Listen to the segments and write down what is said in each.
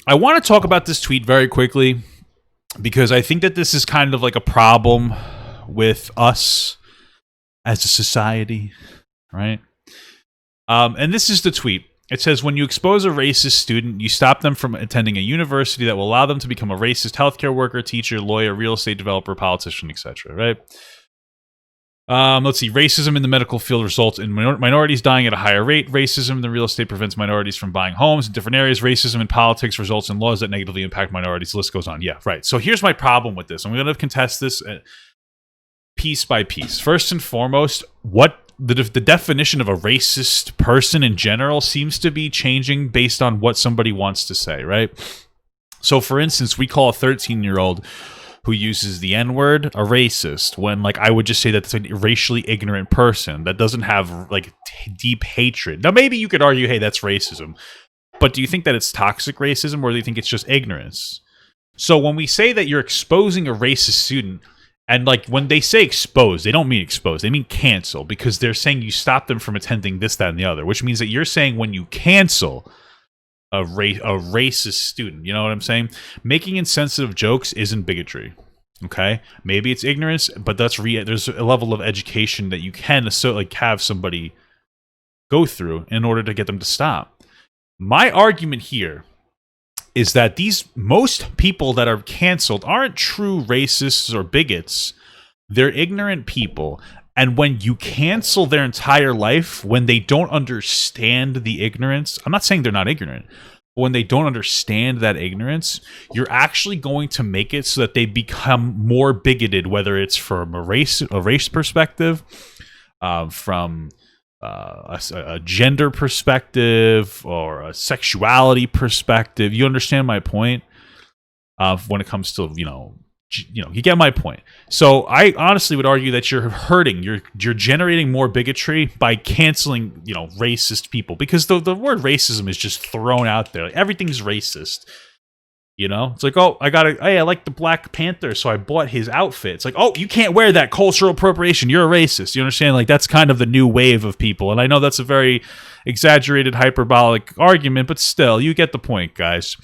I want to talk about this tweet very quickly because I think that this is kind of like a problem with us as a society, right? And this is the tweet. It says, when you expose a racist student, you stop them from attending a university that will allow them to become a racist healthcare worker, teacher, lawyer, real estate developer, politician, etc. Right? Let's see. Racism in the medical field results in minorities dying at a higher rate. Racism in the real estate prevents minorities from buying homes in different areas. Racism in politics results in laws that negatively impact minorities. The list goes on. Yeah, right. So here's my problem with this. I'm going to contest this piece by piece. First and foremost, what the definition of a racist person in general seems to be changing based on what somebody wants to say, right? So, for instance, we call a 13-year-old who uses the N-word a racist, when like I would just say that's a racially ignorant person that doesn't have like deep hatred. Now, maybe you could argue, hey, that's racism. But do you think that it's toxic racism, or do you think it's just ignorance? So when we say that you're exposing a racist student, and like when they say expose, they don't mean expose, they mean cancel, because they're saying you stop them from attending this, that, and the other, which means that you're saying when you cancel a racist student, you know what I'm saying? Making insensitive jokes isn't bigotry, okay? Maybe it's ignorance, but that's there's a level of education that you can have somebody go through in order to get them to stop. My argument here is that most people that are canceled aren't true racists or bigots. They're ignorant people. And when you cancel their entire life, when they don't understand the ignorance, I'm not saying they're not ignorant, but when they don't understand that ignorance, you're actually going to make it so that they become more bigoted, whether it's from a race perspective, from a gender perspective, or a sexuality perspective. You understand my point? When it comes to you get my point. So I honestly would argue that you're hurting, you're generating more bigotry by canceling racist people, because the word racism is just thrown out there. Like, everything's racist. It's like, oh, I like the Black Panther, so I bought his outfit. It's like, oh, you can't wear that, cultural appropriation, you're a racist. You understand? Like, that's kind of the new wave of people. And I know that's a very exaggerated, hyperbolic argument, but still, you get the point, guys.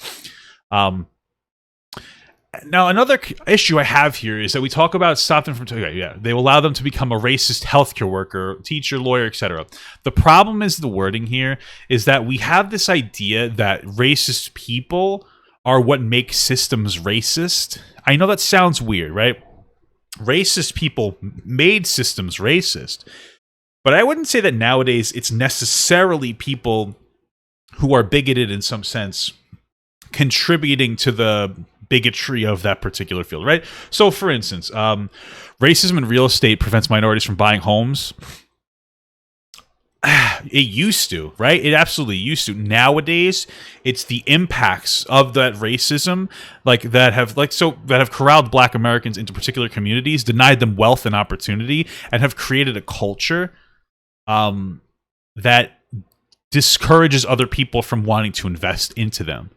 Now, another issue I have here is that we talk about stop them from... they will allow them to become a racist healthcare worker, teacher, lawyer, etc. The problem is the wording here is that we have this idea that racist people are what make systems racist. I know that sounds weird, right? Racist people made systems racist. But I wouldn't say that nowadays it's necessarily people who are bigoted in some sense contributing to the bigotry of that particular field, right? So, for instance, racism in real estate prevents minorities from buying homes. It used to, right? It absolutely used to. Nowadays, it's the impacts of that racism, that have corralled Black Americans into particular communities, denied them wealth and opportunity, and have created a culture that discourages other people from wanting to invest into them.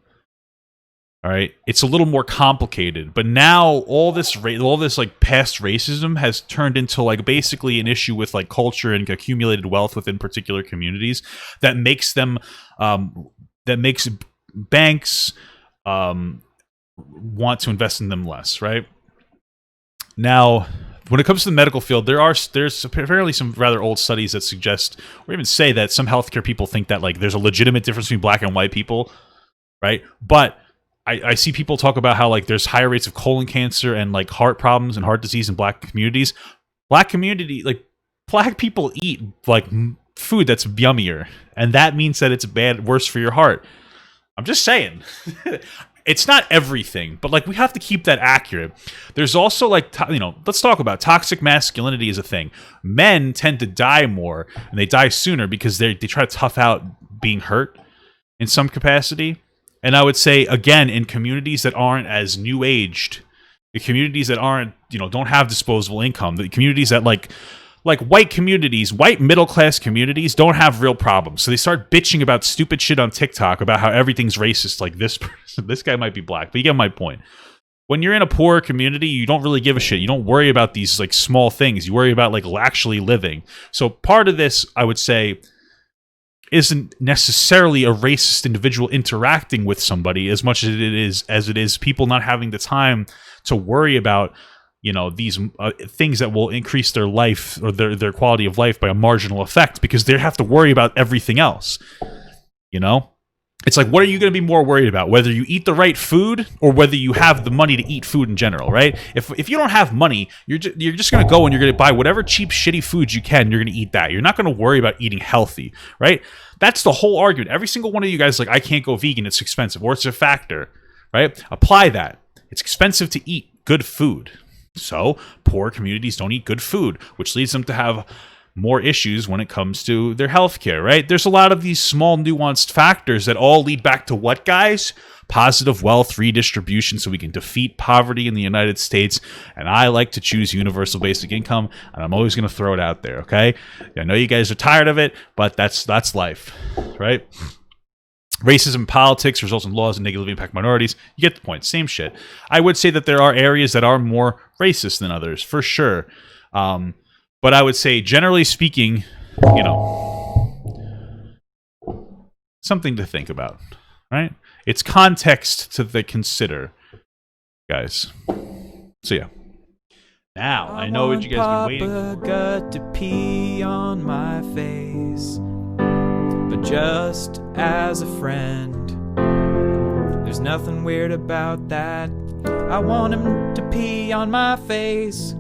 All right, it's a little more complicated, but now all this past racism has turned into basically an issue with culture and accumulated wealth within particular communities that makes them that makes banks want to invest in them less. Right now, when it comes to the medical field, there's apparently some rather old studies that suggest, or even say, that some healthcare people think that there's a legitimate difference between Black and white people, right? But I see people talk about how there's higher rates of colon cancer and heart problems and heart disease in Black communities. Black people eat food that's yummier, and that means that it's worse for your heart. I'm just saying. It's not everything, but we have to keep that accurate. There's also let's talk about toxic masculinity as a thing. Men tend to die more, and they die sooner because they try to tough out being hurt in some capacity. And I would say, again, in communities that aren't as new aged, the communities that aren't, don't have disposable income, the communities that white communities, white middle class communities don't have real problems. So they start bitching about stupid shit on TikTok about how everything's racist. Like this person, this guy might be Black, but you get my point. When you're in a poor community, you don't really give a shit. You don't worry about these small things. You worry about actually living. So part of this, I would say, isn't necessarily a racist individual interacting with somebody as much as it is people not having the time to worry about, you know, these things that will increase their life or their quality of life by a marginal effect, because they have to worry about everything else. You know, it's like, what are you going to be more worried about? Whether you eat the right food or whether you have the money to eat food in general, right? If you don't have money, you're just going to go and you're going to buy whatever cheap, shitty foods you can. You're going to eat that. You're not going to worry about eating healthy, right? That's the whole argument. Every single one of you guys, like, I can't go vegan. It's expensive, or it's a factor, right? Apply that. It's expensive to eat good food. So poor communities don't eat good food, which leads them to have more issues when it comes to their healthcare, right? There's a lot of these small nuanced factors that all lead back to what, guys? Positive wealth redistribution, so we can defeat poverty in the United States. And I like to choose universal basic income, and I'm always going to throw it out there, okay? I know you guys are tired of it, but that's life, right? Racism in politics results in laws that negatively impact minorities. You get the point. Same shit. I would say that there are areas that are more racist than others, for sure. But I would say, generally speaking, you know, something to think about, right? It's context to consider, guys. So yeah. Now, I know what you guys have been waiting for. Got to pee on my face, but just as a friend. There's nothing weird about that. I want him to pee on my face.